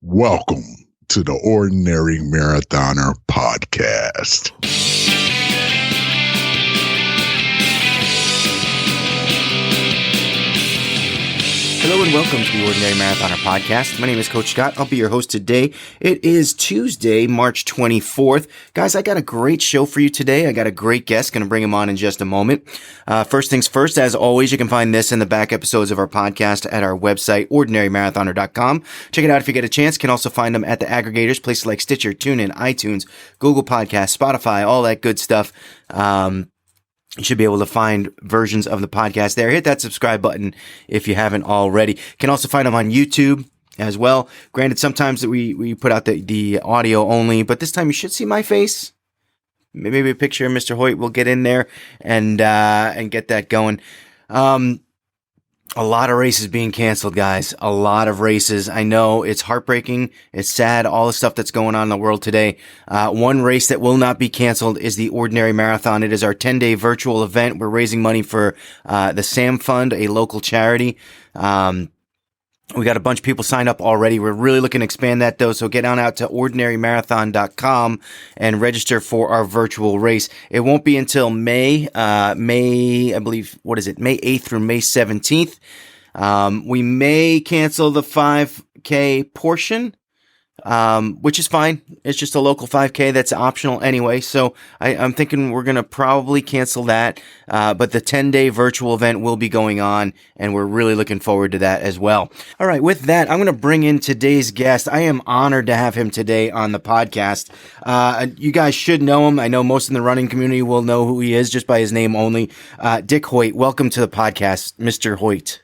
Welcome to the Ordinary Marathoner Podcast. Hello and welcome to the Ordinary Marathoner Podcast. My name is Coach Scott. I'll be your host today. It is Tuesday, March 24th. Guys, I got a great show for you today. I got a great guest. Going to bring him on in just a moment. First things first, as always, you can find this and the back episodes of our podcast at our website, ordinarymarathoner.com. Check it out if you get a chance. You can also find them at the aggregators, places like Stitcher, TuneIn, iTunes, Google Podcasts, Spotify, all that good stuff. You should be able to find versions of the podcast there. Hit that subscribe button if you haven't already. You can also find them on YouTube as well. Granted, sometimes we put out the audio only, but this time you should see my face. Maybe a picture of Mr. Hoyt. We'll get in there and get that going. A lot of races being canceled, guys. A lot of races. I know it's heartbreaking. It's sad. All the stuff that's going on in the world today. One race that will not be canceled is the Ordinary Marathon. It is our 10-day virtual event. We're raising money for the SAM Fund, a local charity. We got a bunch of people signed up already. We're really looking to expand that though. So get on out to ordinarymarathon.com and register for our virtual race. It won't be until May, I believe, May 8th through May 17th. We may cancel the 5K portion, which is fine. It's just a local 5K that's optional anyway. So I'm thinking we're going to probably cancel that. But the 10-day virtual event will be going on, and we're really looking forward to that as well. All right. With that, I'm going to bring in today's guest. I am honored to have him today on the podcast. You guys should know him. I know most in the running community will know who he is just by his name only. Dick Hoyt, welcome to the podcast, Mr. Hoyt.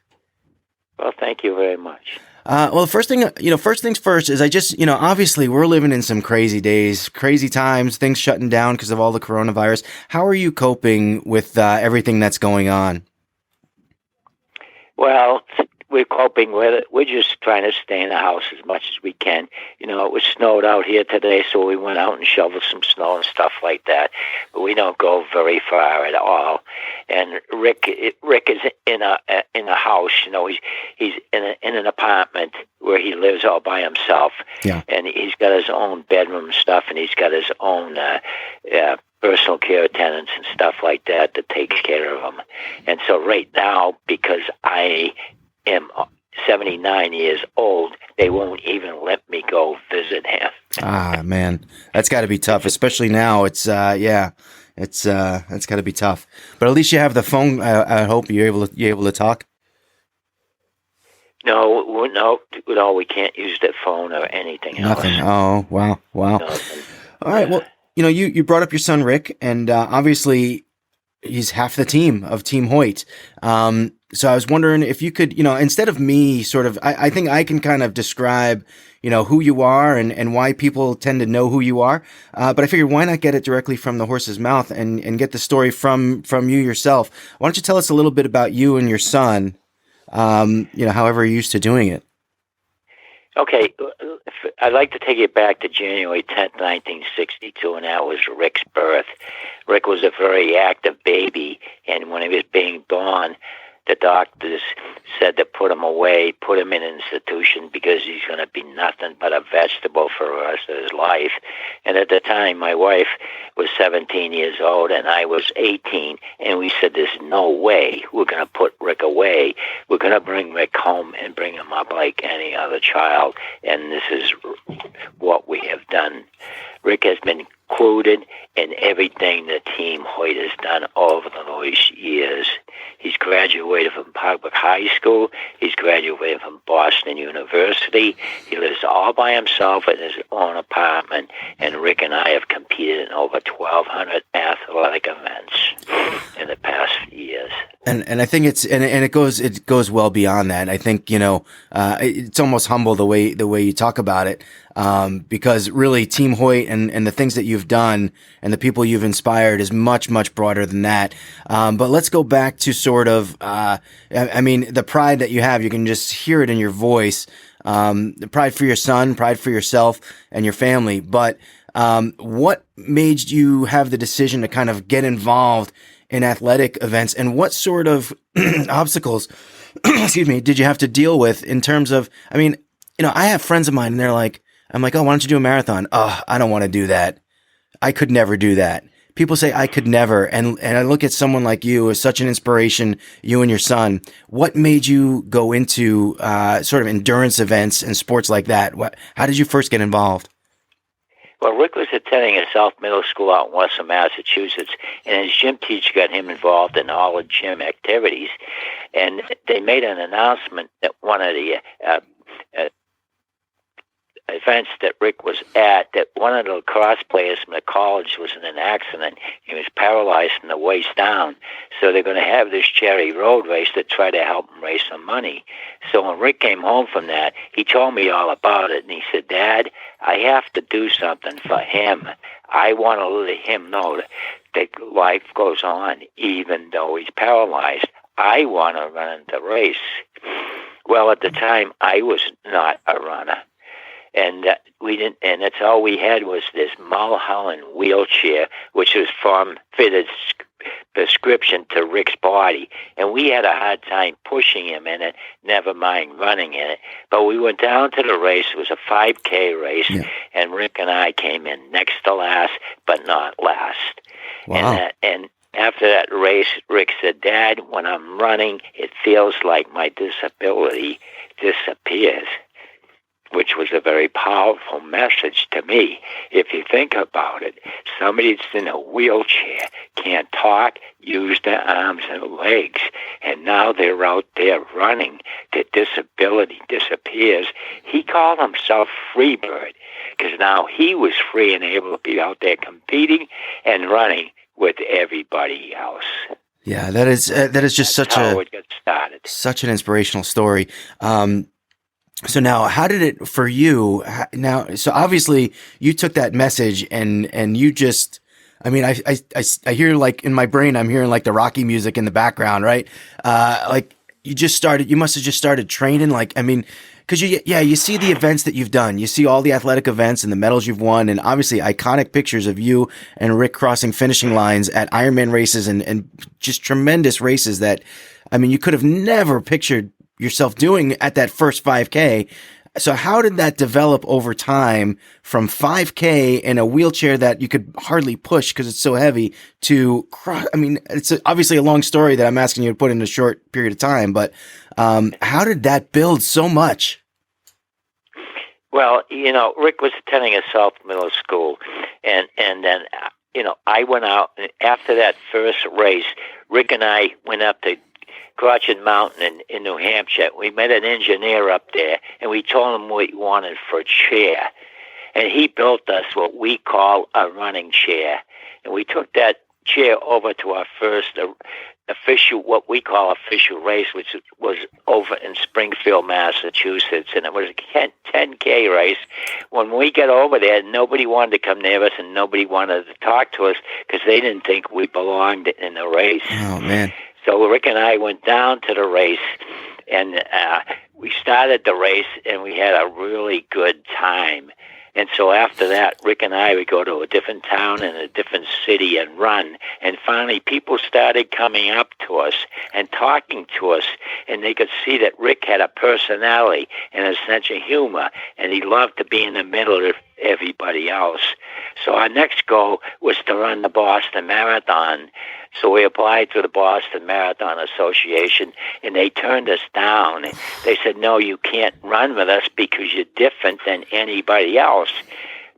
Well, thank you very much. Well, first things first is I just, obviously we're living in some crazy days, crazy times, things shutting down because of all the coronavirus. How are you coping with everything that's going on? Well, we're coping with it. We're just trying to stay in the house as much as we can. It was snowed out here today, so we went out and shoveled some snow and stuff like that. But we don't go very far at all. And Rick is in a house. He's in an apartment where he lives all by himself. Yeah. And he's got his own bedroom and stuff, and he's got his own personal care attendants and stuff like that takes care of him. And so right now, because I am 79 years old, they won't even let me go visit him. Ah, man, that's got to be tough, especially now. It's that's got to be tough. But at least you have the phone. I hope you're able to talk. No, we can't use the phone or anything else. Nothing. Oh, wow. Nothing. All right. Well, you brought up your son Rick, and obviously he's half the team of Team Hoyt. So I was wondering if you could, instead of me sort of, I think I can kind of describe, who you are and why people tend to know who you are. But I figured why not get it directly from the horse's mouth and get the story from you yourself. Why don't you tell us a little bit about you and your son, however you're used to doing it. Okay, I'd like to take it back to January 10th, 1962, and that was Rick's birth. Rick was a very active baby, and when he was being born, the doctors said to put him away, put him in an institution because he's going to be nothing but a vegetable for the rest of his life. And at the time, my wife was 17 years old and I was 18, and we said, there's no way we're going to put Rick away. We're going to bring Rick home and bring him up like any other child, and this is what we have done. Rick has been included in everything that Team Hoyt has done over those years. He's graduated from Public High School. He's graduated from Boston University. He lives all by himself in his own apartment. And Rick and I have competed in over 1,200 athletic events in the past few years. And I think it goes well beyond that. I think it's almost humble the way you talk about it, because really Team Hoyt and the things that you've done and the people you've inspired is much, much broader than that. But let's go back to sort of the pride that you have. You can just hear it in your voice. The pride for your son, pride for yourself and your family. But what made you have the decision to kind of get involved in athletic events, and what sort of obstacles, did you have to deal with in terms of, I have friends of mine and I'm like, oh, why don't you do a marathon? Oh, I don't want to do that. I could never do that. People say I could never. And I look at someone like you as such an inspiration, you and your son. What made you go into sort of endurance events and sports like that? How did you first get involved? Well, Rick was attending a South Middle School out in Western Massachusetts, and his gym teacher got him involved in all the gym activities. And they made an announcement that one of the events that Rick was at, that one of the lacrosse players from the college was in an accident. He was paralyzed from the waist down. So they're going to have this charity road race to try to help him raise some money. So when Rick came home from that, he told me all about it. And he said, Dad, I have to do something for him. I want to let him know that life goes on even though he's paralyzed. I want to run the race. Well, at the time, I was not a runner. And we didn't, and that's all we had was this Mulholland wheelchair, which was fitted prescription to Rick's body. And we had a hard time pushing him in it, never mind running in it. But we went down to the race. It was a 5K race, and Rick and I came in next to last, but not last. Wow. And after that race, Rick said, Dad, when I'm running, it feels like my disability disappears, which was a very powerful message to me. If you think about it, somebody that's in a wheelchair can't talk, use their arms and legs, and now they're out there running. The disability disappears. He called himself Freebird because now he was free and able to be out there competing and running with everybody else. Yeah, that is just That's how it got started. Such an inspirational story. So now, how did it for you now? So obviously you took that message and you just, I mean, I hear like in my brain, I'm hearing like the Rocky music in the background, right? Like you must have just started training. Like, I mean, cause you see the events that you've done, you see all the athletic events and the medals you've won, and obviously iconic pictures of you and Rick crossing finishing lines at Ironman races and just tremendous races that, I mean, you could have never pictured yourself doing at that first 5K. So how did that develop over time from 5K in a wheelchair that you could hardly push because it's so heavy to cross? I mean, it's obviously a long story that I'm asking you to put in a short period of time, but how did that build so much? Well, Rick was attending a South Middle School, and then, I went out, and after that first race, Rick and I went up to Crotched Mountain in New Hampshire. We met an engineer up there, and we told him what we wanted for a chair. And he built us what we call a running chair. And we took that chair over to our first what we call official race, which was over in Springfield, Massachusetts. And it was a 10K race. When we got over there, nobody wanted to come near us, and nobody wanted to talk to us because they didn't think we belonged in the race. Oh, man. So Rick and I went down to the race, and we started the race, and we had a really good time. And so after that, Rick and I would go to a different town and a different city and run. And finally, people started coming up to us and talking to us, and they could see that Rick had a personality and a sense of humor, and he loved to be in the middle of everybody else. So our next goal was to run the Boston Marathon. So we applied to the Boston Marathon Association, and they turned us down. They said, no, you can't run with us because you're different than anybody else.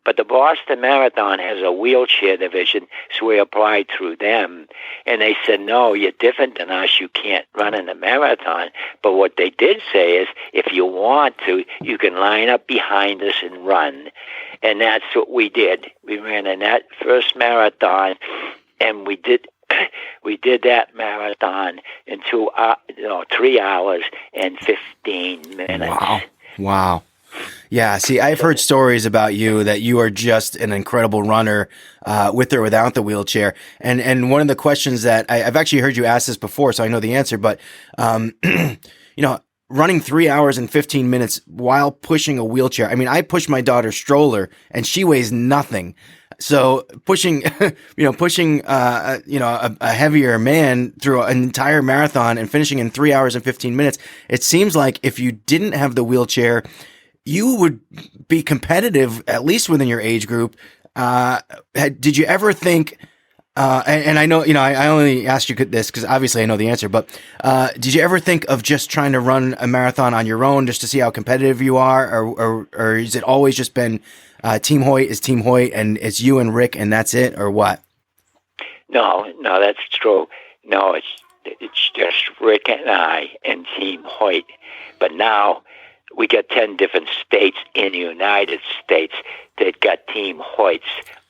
But the Boston Marathon has a wheelchair division, so we applied through them. And they said, no, you're different than us. You can't run in the marathon. But what they did say is, if you want to, you can line up behind us and run. And that's what we did. We ran in that first marathon, and we did that marathon in 3 hours and 15 minutes. Wow. Yeah, see, I've heard stories about you that you are just an incredible runner with or without the wheelchair. And one of the questions that I've actually heard you ask this before, so I know the answer, but, running 3 hours and 15 minutes while pushing a wheelchair. I mean, I push my daughter's stroller and she weighs nothing. So pushing a heavier man through an entire marathon and finishing in 3 hours and 15 minutes, it seems like if you didn't have the wheelchair, you would be competitive, at least within your age group. Did you ever think, and I know, I only asked you this because obviously I know the answer, but did you ever think of just trying to run a marathon on your own just to see how competitive you are? Or has it always just been Team Hoyt is Team Hoyt and it's you and Rick and that's it, or what? No, that's true. No, it's just Rick and I and Team Hoyt. But now we got 10 different states in the United States that got Team Hoyts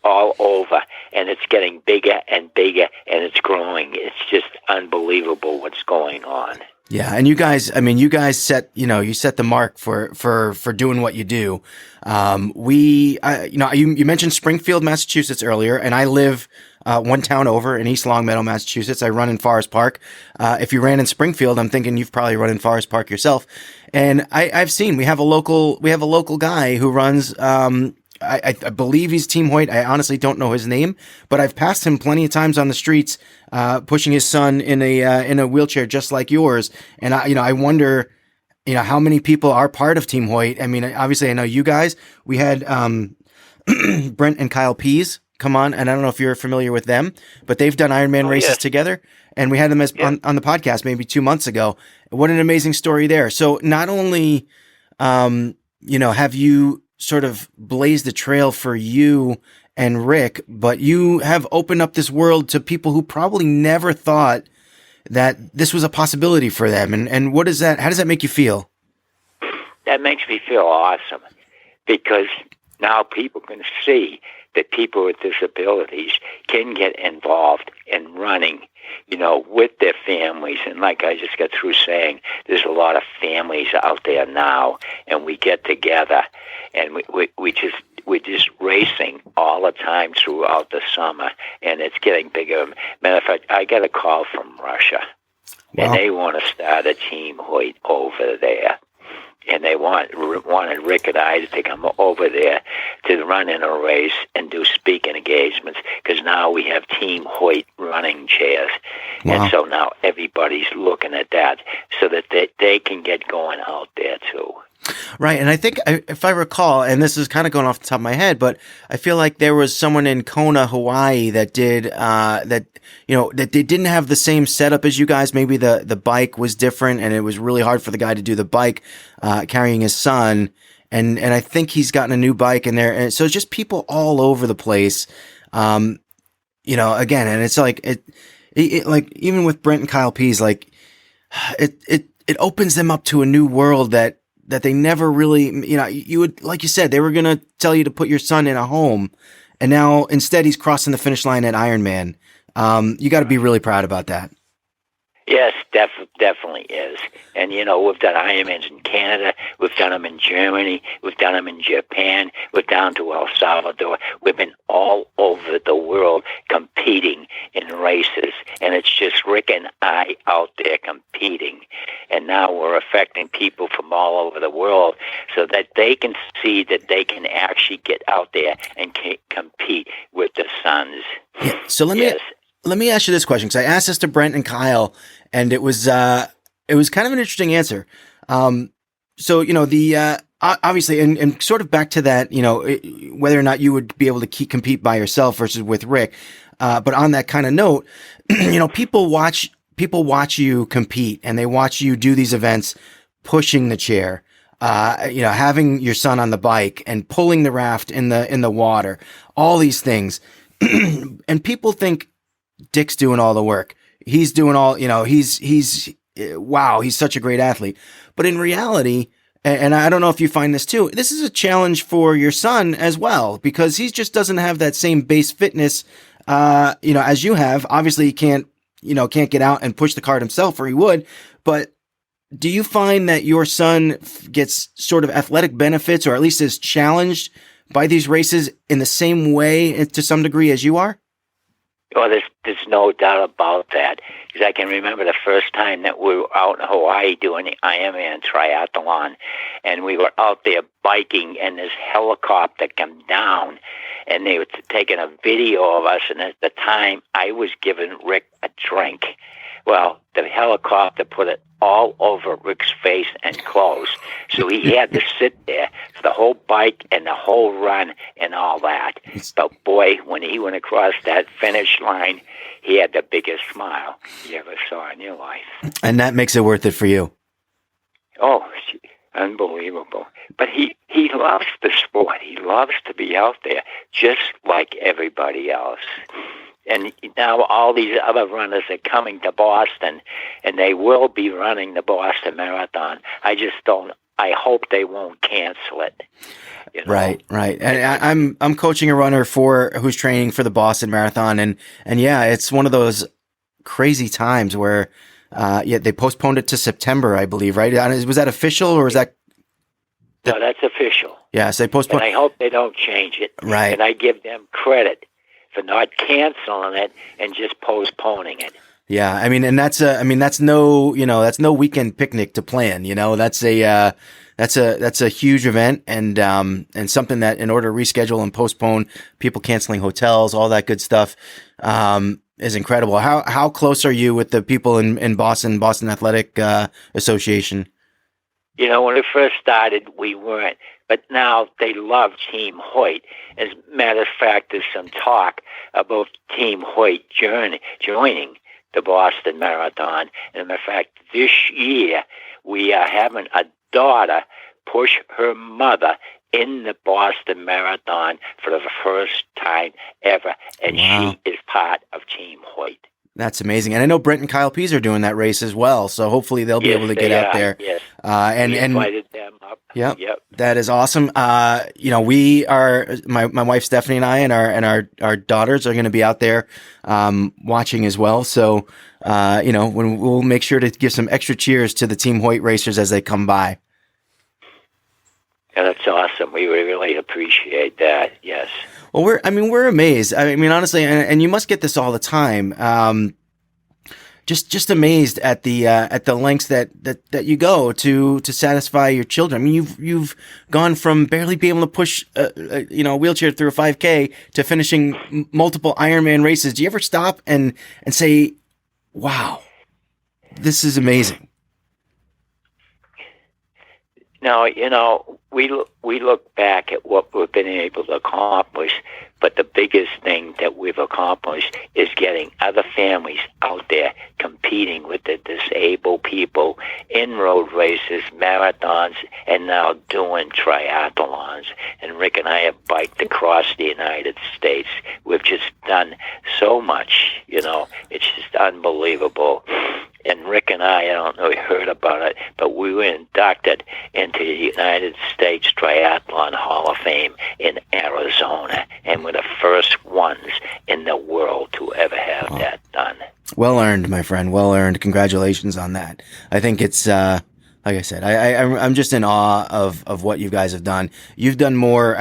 all over, and it's getting bigger and bigger, and it's growing. It's just unbelievable what's going on. Yeah, and you guys set, you set the mark for doing what you do. You mentioned Springfield, Massachusetts earlier, and I live one town over in East Longmeadow, Massachusetts. I run in Forest Park. If you ran in Springfield, I'm thinking you've probably run in Forest Park yourself. And I've seen we have a local guy who runs. I believe he's Team Hoyt. I honestly don't know his name, but I've passed him plenty of times on the streets, pushing his son in a wheelchair just like yours. And I wonder, how many people are part of Team Hoyt. I mean, obviously, I know you guys. We had Brent and Kyle Pease come on, and I don't know if you're familiar with them, but they've done Ironman races together, and we had them on the podcast maybe 2 months ago. What an amazing story there. So not only, have you sort of blazed the trail for you and Rick, but you have opened up this world to people who probably never thought that this was a possibility for them. And how does that make you feel? That makes me feel awesome, because now people can see that people with disabilities can get involved in running, with their families. And like I just got through saying, there's a lot of families out there now, and we get together, and we're just racing all the time throughout the summer, and it's getting bigger. Matter of fact, I got a call from Russia, and they want to start a Team Hoyt over there. And they wanted Rick and I to come over there to run in a race and do speaking engagements, because now we have Team Hoyt running chairs. Wow. And so now everybody's looking at that so that they can get going out there too. Right. And I think, if I recall, and this is kind of going off the top of my head, but I feel like there was someone in Kona, Hawaii that did, that they didn't have the same setup as you guys. Maybe the bike was different, and it was really hard for the guy to do the bike, carrying his son. And I think he's gotten a new bike in there. And so it's just people all over the place. Again, and it's like, it like, even with Brent and Kyle Pease, like it opens them up to a new world that they never really, you would, like you said, they were going to tell you to put your son in a home, and now instead he's crossing the finish line at Ironman. You got to be really proud about that. Yes, definitely is. And, we've done Ironmans in Canada, we've done them in Germany, we've done them in Japan, we're down to El Salvador. We've been all over the world competing in races, and it's just Rick and I out there competing. And now we're affecting people from all over the world so that they can see that they can actually get out there and compete with the sons. Yeah, so let me ask you this question, because I asked this to Brent and Kyle, and it was kind of an interesting answer. Obviously, and sort of back to that, whether or not you would be able to compete by yourself versus with Rick. But on that kind of note, people watch you compete, and they watch you do these events, pushing the chair, having your son on the bike and pulling the raft in the water, all these things. And people think Dick's doing all the work. He's doing all, wow, he's such a great athlete. But in reality, and I don't know if you find this too, this is a challenge for your son as well, because he just doesn't have that same base fitness, as you have. Obviously, he can't get out and push the cart himself, or he would. But do you find that your son gets sort of athletic benefits, or at least is challenged by these races in the same way to some degree as you are? Well, there's no doubt about that, because I can remember the first time that we were out in Hawaii doing the Ironman triathlon, and we were out there biking, and this helicopter came down, and they were taking a video of us, and at the time, I was giving Rick a drink Well, the helicopter put it all over Rick's face and clothes. So he had to sit there for the whole bike and the whole run and all that. But boy, when he went across that finish line, he had the biggest smile you ever saw in your life. And that makes it worth it for you. Oh, unbelievable. But he loves the sport. He loves to be out there just like everybody else. And now all these other runners are coming to Boston, and they will be running the Boston Marathon. I hope they won't cancel it. You know? Right. And I'm coaching a runner who's training for the Boston Marathon, and yeah, it's one of those crazy times where they postponed it to September, I believe, right? Was that official, or was that? No, that's official. Yes, they postponed. And I hope they don't change it. Right. And I give them credit for not canceling it and just postponing it. Yeah, I mean, and that's no weekend picnic to plan. That's a huge event, and something that, in order to reschedule and postpone, people canceling hotels, all that good stuff, is incredible. How close are you with the people in Boston Athletic Association? When it first started, we weren't. But now they love Team Hoyt. As a matter of fact, there's some talk about Team Hoyt joining the Boston Marathon. And as a matter of fact, this year we are having a daughter push her mother in the Boston Marathon for the first time ever. And wow. She is part of Team Hoyt. That's amazing. And I know Brent and Kyle Pease are doing that race as well. So hopefully they'll be able to get out there. Yes. And invited them up. Yep. That is awesome. We are, my wife Stephanie and I and our daughters are going to be out there watching as well. So when we'll make sure to give some extra cheers to the Team Hoyt racers as they come by. Yeah, that's awesome. We really appreciate that. Yes. Well, we're amazed. I mean, honestly, and you must get this all the time. Just amazed at the lengths that you go to satisfy your children. I mean, you've gone from barely being able to push a wheelchair through a 5K to finishing multiple Ironman races. Do you ever stop and say, "Wow, this is amazing"? No, we look back at what we've been able to accomplish, but the biggest thing that we've accomplished is getting other families out there competing with the disabled people in road races, marathons, and now doing triathlons. And Rick and I have biked across the United States. We've just done so much, it's just unbelievable. And Rick and I don't know if you heard about it, but we were inducted into the United States Triathlon Hall of Fame in Arizona, and we're the first ones in the world to ever have that done. Well earned, my friend. Well earned. Congratulations on that. I think it's like I said, I'm just in awe of what you guys have done. You've done more.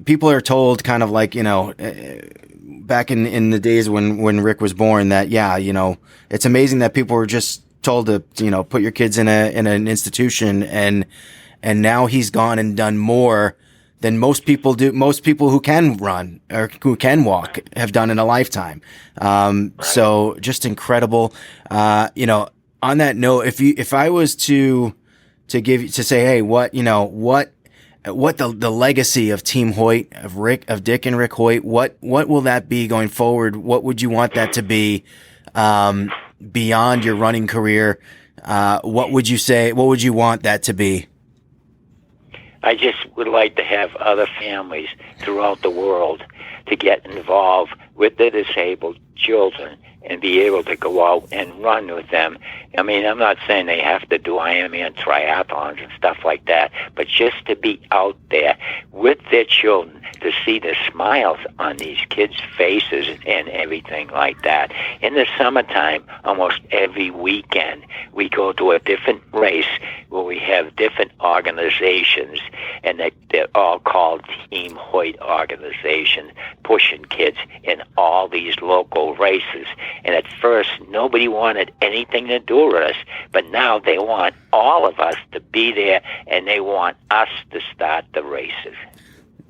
People are told kind of like back in the days when Rick was born that it's amazing that people were just told to put your kids in an institution, and now he's gone and done more than most people do. Most people who can run or who can walk have done in a lifetime. So just incredible. On that note, if I was to say, hey, what the legacy of Team Hoyt, of Dick and Rick Hoyt, what will that be going forward? What would you want that to be beyond your running career? What would you say? What would you want that to be? I just would like to have other families throughout the world to get involved with the disabled children and be able to go out and run with them. I mean, I'm not saying they have to do Ironman triathlons and stuff like that, but just to be out there with their children, to see the smiles on these kids' faces and everything like that. In the summertime, almost every weekend, we go to a different race where we have different organizations, and they're all called Team Hoyt organizations, pushing kids in all these local races. And at first, nobody wanted anything to do with us, but now they want all of us to be there, and they want us to start the races.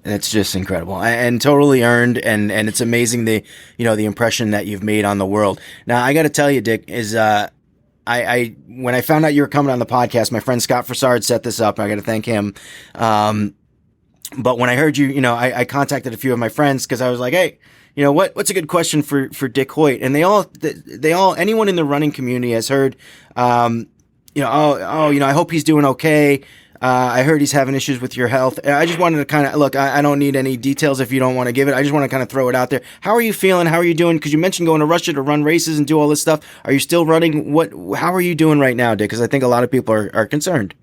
It's just incredible and totally earned. And it's amazing the impression that you've made on the world. Now, I got to tell you, Dick, is, I when I found out you were coming on the podcast, my friend Scott Fassard set this up. I got to thank him. But when I heard you, I contacted a few of my friends because I was like, hey, what's a good question for Dick Hoyt? And they all, anyone in the running community has heard, I hope he's doing okay. I heard he's having issues with your health. I just wanted to kind of look. I don't need any details if you don't want to give it. I just want to kind of throw it out there. How are you feeling? How are you doing? Because you mentioned going to Russia to run races and do all this stuff. Are you still running? How are you doing right now, Dick? Because I think a lot of people are concerned.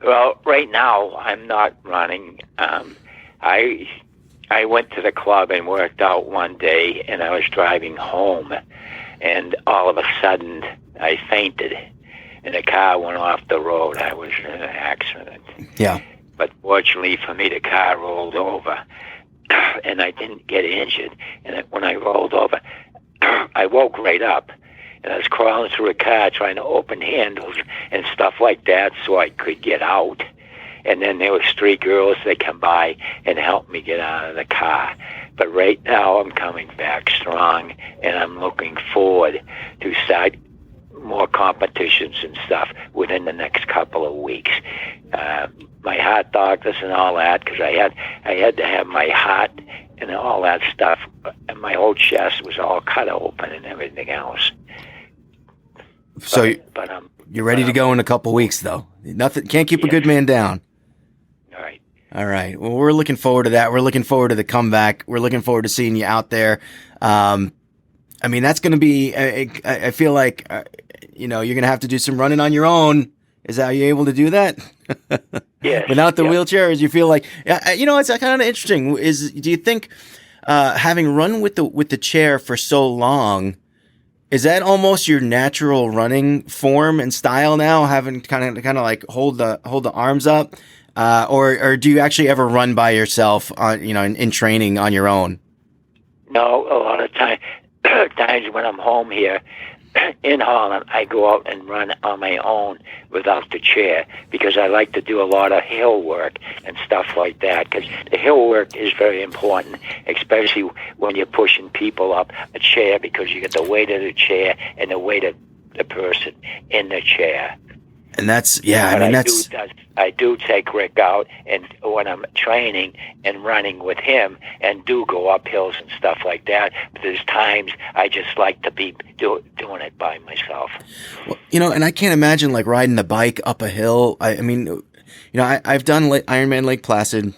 Well, right now I'm not running. I went to the club and worked out one day, and I was driving home, and all of a sudden I fainted. And the car went off the road. I was in an accident. Yeah. But fortunately for me, the car rolled over, and I didn't get injured. And when I rolled over, I woke right up, and I was crawling through a car trying to open handles and stuff like that so I could get out. And then there was 3 girls that come by and helped me get out of the car. But right now I'm coming back strong, and I'm looking forward to start more competitions and stuff within the next couple of weeks. My heart doctors and all that, because I had to have my heart and all that stuff, and my whole chest was all cut open and everything else. So, you're ready to go in a couple of weeks, though. Nothing can't keep a good man down. All right. Well, we're looking forward to that. We're looking forward to the comeback. We're looking forward to seeing you out there. That's going to be. I feel like you're going to have to do some running on your own. Are you able to do that? Yeah. Without the wheelchairs, you feel like it's kind of interesting. Do you think having run with the chair for so long, is that almost your natural running form and style now? Having kind of like hold the arms up, or do you actually ever run by yourself on in training on your own? No, a lot of times when I'm home here in Holland, I go out and run on my own without the chair, because I like to do a lot of hill work and stuff like that, because the hill work is very important, especially when you're pushing people up a chair, because you get the weight of the chair and the weight of the person in the chair. And that's, I do take Rick out, and when I'm training and running with him, and do go up hills and stuff like that. But there's times I just like to be doing it by myself. Well, and I can't imagine like riding the bike up a hill. I've done Ironman Lake Placid.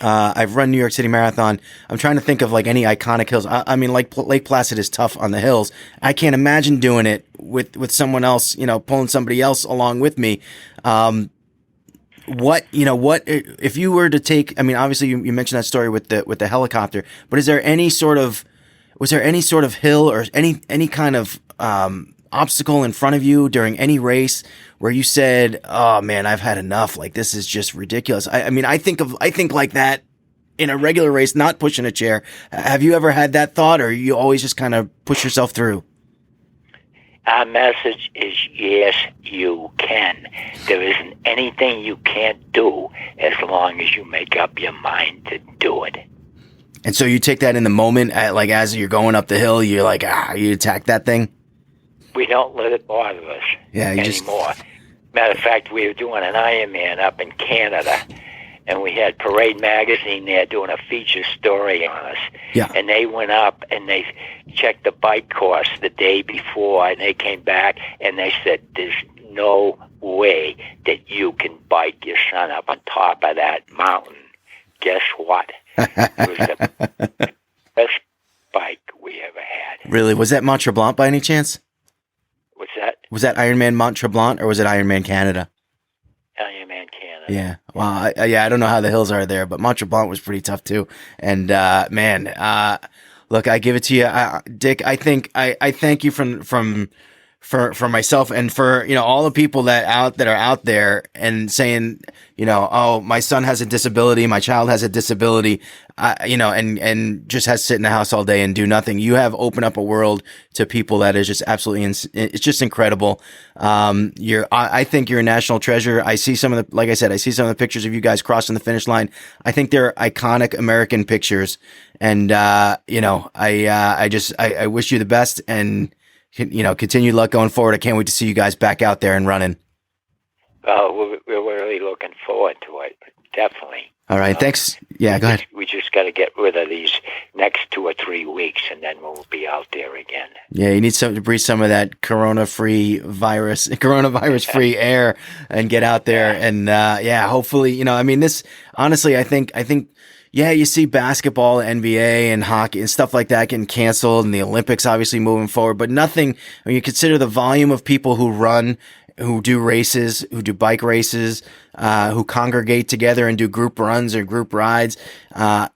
I've run New York City Marathon. I'm trying to think of like any iconic hills. Lake Placid is tough on the hills. I can't imagine doing it with someone else, pulling somebody else along with me. What if you were to take, obviously you mentioned that story with the helicopter, but was there any sort of hill or any kind of, obstacle in front of you during any race where you said, oh man, I've had enough. Like, this is just ridiculous. I think like that in a regular race, not pushing a chair. Have you ever had that thought, or you always just kind of push yourself through? Our message is, yes, you can. There isn't anything you can't do as long as you make up your mind to do it. And so you take that in the moment, like as you're going up the hill, you're like, you attack that thing? We don't let it bother us anymore. Matter of fact, we were doing an Ironman up in Canada, and we had Parade Magazine there doing a feature story on us. Yeah. And they went up and they checked the bike course the day before, and they came back and they said, there's no way that you can bike your son up on top of that mountain. Guess what? It was the best bike we ever had. Really? Was that Mont Tremblant by any chance? What's that? Was that Ironman Mont Tremblant, or was it Ironman Canada? Ironman Canada. Yeah. Well, I don't know how the hills are there, but Mont Tremblant was pretty tough too. And look, I give it to you, Dick. I think I thank you from for myself and for, all the people that are out there and saying, oh, my son has a disability, my child has a disability, and just has to sit in the house all day and do nothing. You have opened up a world to people that is just absolutely, it's just incredible. I think you're a national treasure. I see some of the pictures of you guys crossing the finish line. I think they're iconic American pictures. And, I wish you the best and, continued luck going forward. I can't wait to see you guys back out there and running. We're really looking forward to it. Definitely. All right. Thanks. Yeah, go ahead. We just got to get rid of these next 2 or 3 weeks, and then we'll be out there again. Yeah, you need to breathe some of that coronavirus-free air and get out there. And hopefully, this honestly, I think. Yeah, you see basketball, NBA, and hockey and stuff like that getting canceled, and the Olympics obviously moving forward. But nothing, when you consider the volume of people who run, who do races, who do bike races, who congregate together and do group runs or group rides.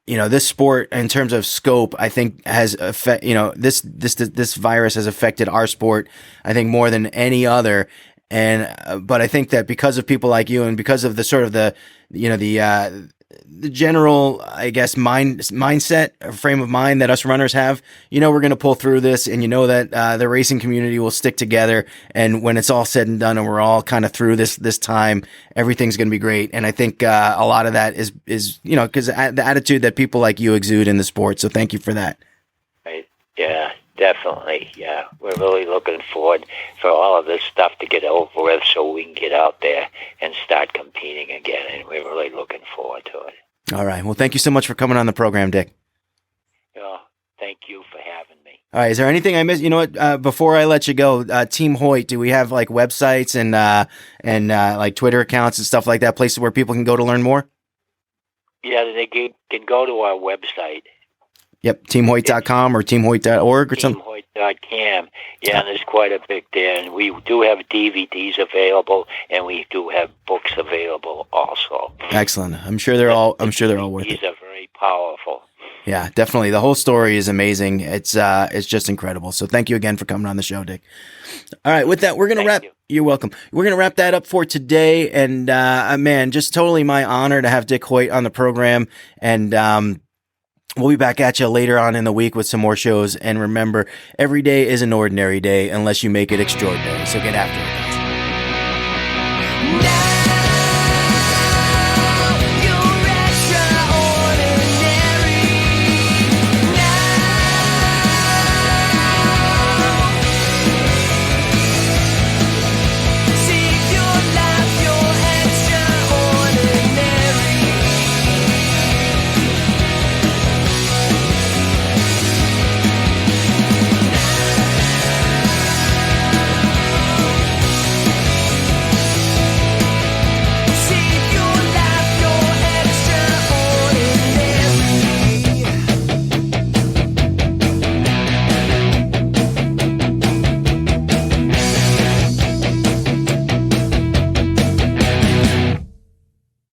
This sport, in terms of scope, I think has this virus has affected our sport, I think, more than any other. And but I think that because of people like you and because of the sort of the general, I guess, mindset, frame of mind that us runners have, we're going to pull through this, and that the racing community will stick together. And when it's all said and done and we're all kind of through this time, everything's going to be great. And I think a lot of that is because the attitude that people like you exude in the sport. So thank you for that. Right. Yeah, definitely. Yeah, we're really looking forward for all of this stuff to get over with so we can get out there and start competing again. And we're really looking forward to it. All right. Well, thank you so much for coming on the program, Dick. Thank you for having me. All right. Is there anything I missed? You know what? Before I let you go, Team Hoyt, do we have like websites and like Twitter accounts and stuff like that, places where people can go to learn more? Yeah, they can go to our website. Yep, teamhoyt.com or teamhoyt.org or something. Teamhoyt.com. Yeah, and there's quite a bit there. And we do have DVDs available, and we do have books available also. Excellent. I'm sure they're all worth it. These are very powerful. Yeah, definitely. The whole story is amazing. It's just incredible. So thank you again for coming on the show, Dick. All right, with that, we're going to wrap. You're welcome. We're going to wrap that up for today. And man, just totally my honor to have Dick Hoyt on the program. And we'll be back at you later on in the week with some more shows. And remember, every day is an ordinary day unless you make it extraordinary. So get after it.